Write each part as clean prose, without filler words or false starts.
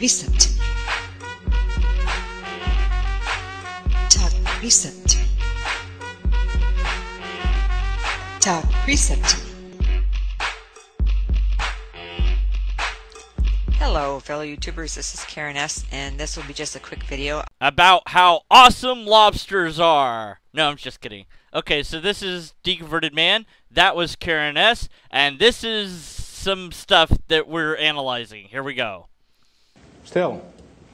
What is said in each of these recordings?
precept. Talk precept. Talk precept. Hello fellow YouTubers, this is Karen S, and this will be just a quick video about how awesome lobsters are. No, I'm just kidding. Okay, so this is Deconverted Man, that was Karen S, and this is some stuff that we're analyzing. Here we go. Still,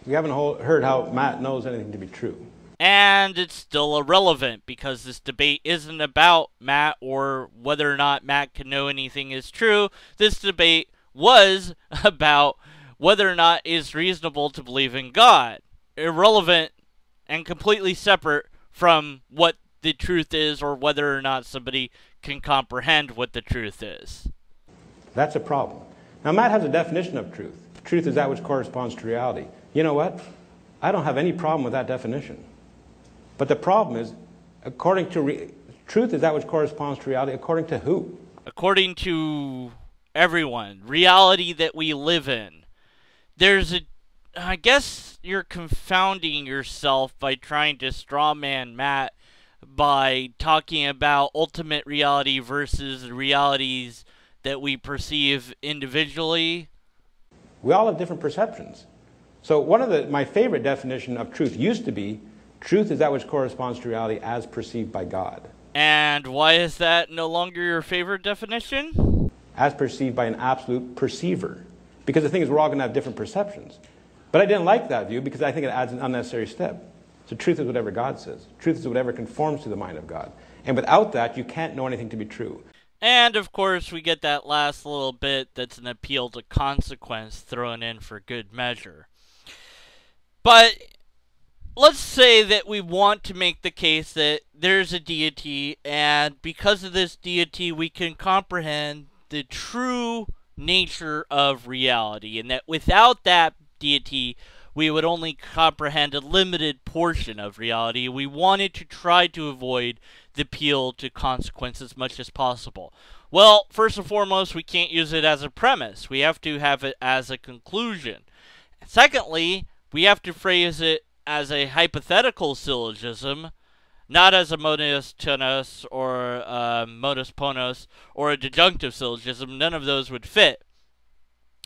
we haven't heard how Matt knows anything to be true. And it's still irrelevant, because this debate isn't about Matt or whether or not Matt can know anything is true. This debate was about whether or not it's reasonable to believe in God. Irrelevant and completely separate from what the truth is or whether or not somebody can comprehend what the truth is. That's a problem. Now, Matt has a definition of truth. Truth is that which corresponds to reality. You know what? I don't have any problem with that definition. But the problem is, according to truth is that which corresponds to reality, according to who? According to everyone. Reality that we live in. I guess you're confounding yourself by trying to strawman Matt by talking about ultimate reality versus the realities that we perceive individually. We all have different perceptions. So my favorite definition of truth used to be, truth is that which corresponds to reality as perceived by God. And why is that no longer your favorite definition? As perceived by an absolute perceiver. Because the thing is, we're all going to have different perceptions. But I didn't like that view because I think it adds an unnecessary step. So truth is whatever God says. Truth is whatever conforms to the mind of God. And without that, you can't know anything to be true. And, of course, we get that last little bit that's an appeal to consequence thrown in for good measure. But let's say that we want to make the case that there's a deity, and because of this deity, we can comprehend the true nature of reality, and that without that deity, we would only comprehend a limited portion of reality. We wanted to try to avoid the appeal to consequence as much as possible. Well, first and foremost, we can't use it as a premise. We have to have it as a conclusion. Secondly, we have to phrase it as a hypothetical syllogism, not as a modus tenus or a modus ponens or a deductive syllogism. None of those would fit.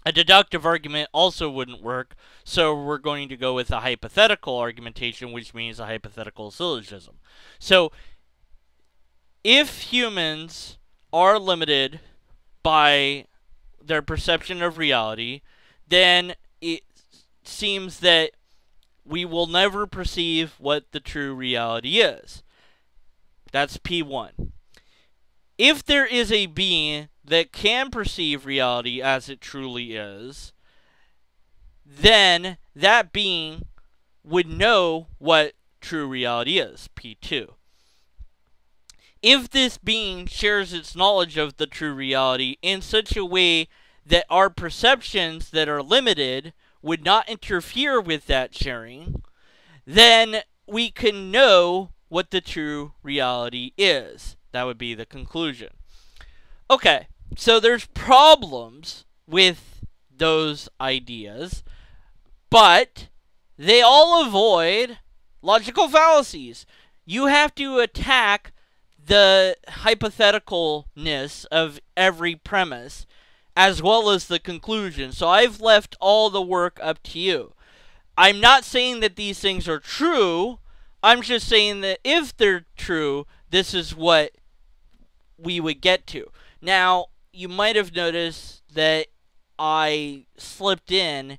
A deductive argument also wouldn't work, so we're going to go with a hypothetical argumentation, which means a hypothetical syllogism. So, if humans are limited by their perception of reality, then it seems that we will never perceive what the true reality is. That's P1. If there is a being that can perceive reality as it truly is, then that being would know what true reality is, P2. If this being shares its knowledge of the true reality in such a way that our perceptions that are limited would not interfere with that sharing, then we can know what the true reality is. That would be the conclusion. Okay, so there's problems with those ideas, but they all avoid logical fallacies. You have to attack the hypotheticalness of every premise as well as the conclusion. So I've left all the work up to you. I'm not saying that these things are true. I'm just saying that if they're true, this is what we would get to. Now, you might have noticed that I slipped in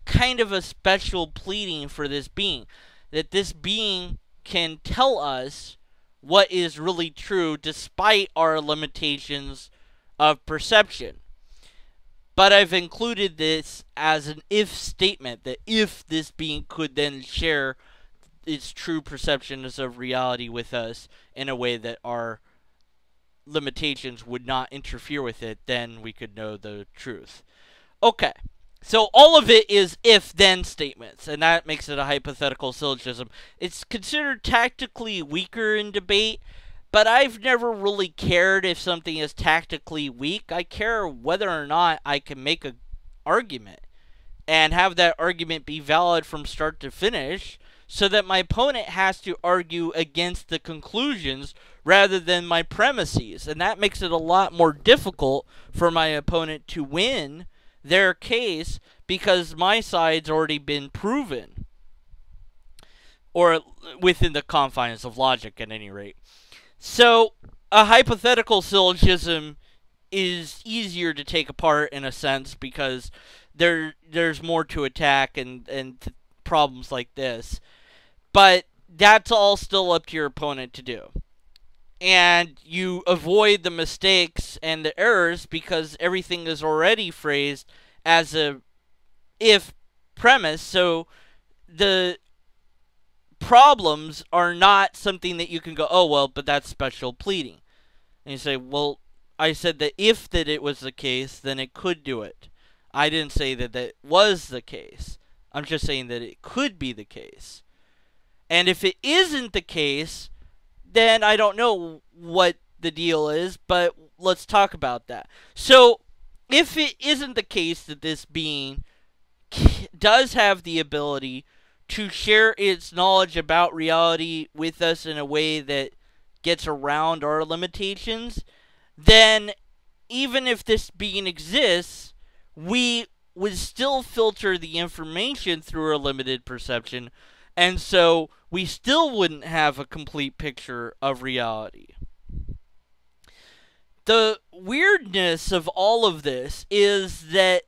kind of a special pleading for this being. That this being can tell us what is really true despite our limitations of perception. But I've included this as an if statement, that if this being could then share its true perceptions of reality with us in a way that our limitations would not interfere with it, then we could know the truth. Okay, so all of it is if-then statements, and that makes it a hypothetical syllogism. It's considered tactically weaker in debate, but I've never really cared if something is tactically weak. I care whether or not I can make an argument. and have that argument be valid from start to finish, so that my opponent has to argue against the conclusions rather than my premises. And that makes it a lot more difficult for my opponent to win their case, because my side's already been proven, or within the confines of logic at any rate. So a hypothetical syllogism is easier to take apart in a sense, because there's more to attack and problems like this. But that's all still up to your opponent to do. And you avoid the mistakes and the errors because everything is already phrased as a if premise. So the problems are not something that you can go, oh, well, but that's special pleading. And you say, well, I said that if that it was the case, then it could do it. I didn't say that that was the case. I'm just saying that it could be the case. And if it isn't the case, then I don't know what the deal is, but let's talk about that. So, if it isn't the case that this being does have the ability to share its knowledge about reality with us in a way that gets around our limitations, then even if this being exists, we would still filter the information through our limited perception, and so we still wouldn't have a complete picture of reality. The weirdness of all of this is that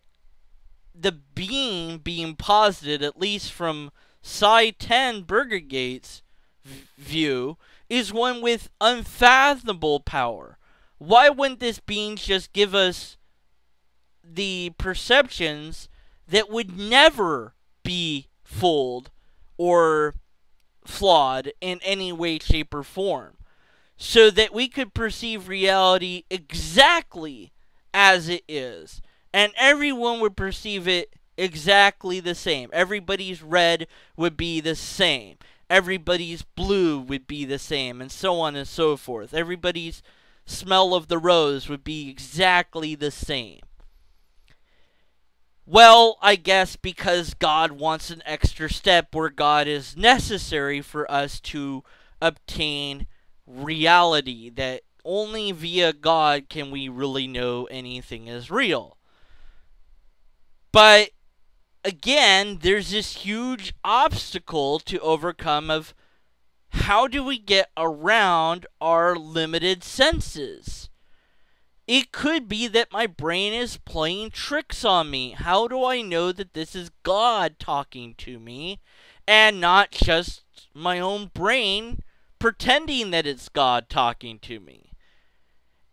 the being posited, at least from Sye Ten Bruggencate's view, is one with unfathomable power. Why wouldn't this being just give us the perceptions that would never be fooled or flawed in any way, shape, or form, so that we could perceive reality exactly as it is, and everyone would perceive it exactly the same. Everybody's red would be the same. Everybody's blue would be the same, and so on and so forth. Everybody's smell of the rose would be exactly the same. Well, I guess because God wants an extra step where God is necessary for us to obtain reality, that only via God can we really know anything is real. But again, there's this huge obstacle to overcome of how do we get around our limited senses? It could be that my brain is playing tricks on me. How do I know that this is God talking to me and not just my own brain pretending that it's God talking to me?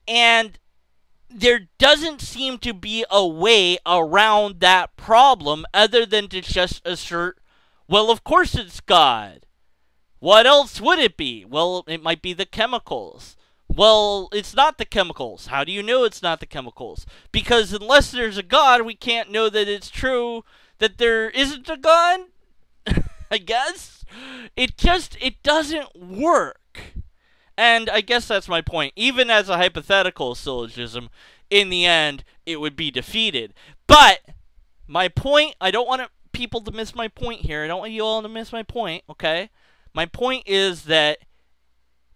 And there doesn't seem to be a way around that problem other than to just assert, well, of course it's God. What else would it be? Well, it might be the chemicals. Well, it's not the chemicals. How do you know it's not the chemicals? Because unless there's a God, we can't know that it's true that there isn't a God, I guess. It doesn't work. And I guess that's my point. Even as a hypothetical syllogism, in the end, it would be defeated. But my point, I don't want people to miss my point here. I don't want you all to miss my point, okay? My point is that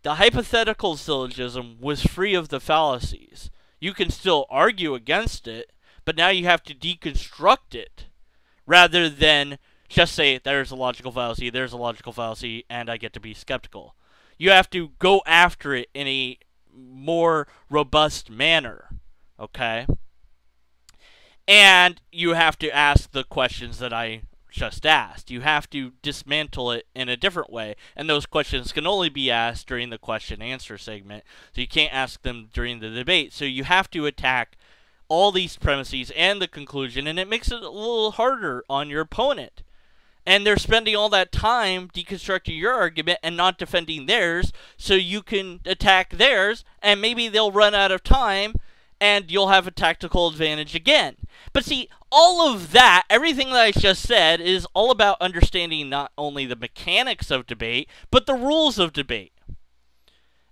the hypothetical syllogism was free of the fallacies. You can still argue against it, but now you have to deconstruct it, rather than just say, there's a logical fallacy, and I get to be skeptical. You have to go after it in a more robust manner, okay? And you have to ask the questions that I just asked. You have to dismantle it in a different way, and those questions can only be asked during the question-answer segment, so you can't ask them during the debate. So you have to attack all these premises and the conclusion, and it makes it a little harder on your opponent. And they're spending all that time deconstructing your argument and not defending theirs, so you can attack theirs, and maybe they'll run out of time, and you'll have a tactical advantage again. But see, all of that, everything that I just said, is all about understanding not only the mechanics of debate, but the rules of debate.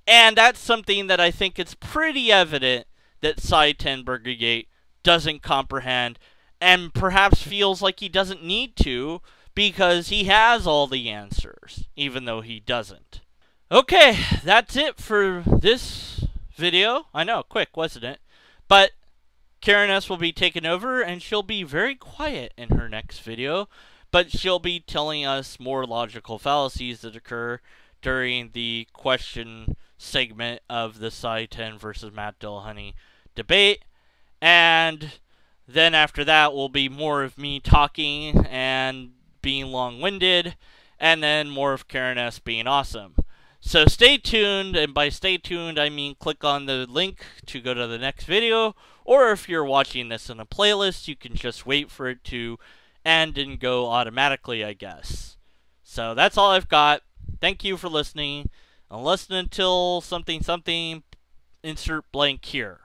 And that's something that I think it's pretty evident that Sye Ten Bruggencate doesn't comprehend, and perhaps feels like he doesn't need to because he has all the answers, even though he doesn't. Okay, that's it for this video. I know, quick, wasn't it? But Karen S. will be taking over, and she'll be very quiet in her next video, but she'll be telling us more logical fallacies that occur during the question segment of the Sye Ten versus Matt Dillahunty debate. And then after that will be more of me talking and being long-winded, and then more of Karen S. being awesome. So stay tuned, and by stay tuned I mean click on the link to go to the next video, or if you're watching this in a playlist, you can just wait for it to end and go automatically, I guess. So that's all I've got. Thank you for listening, and listen until something, insert blank here.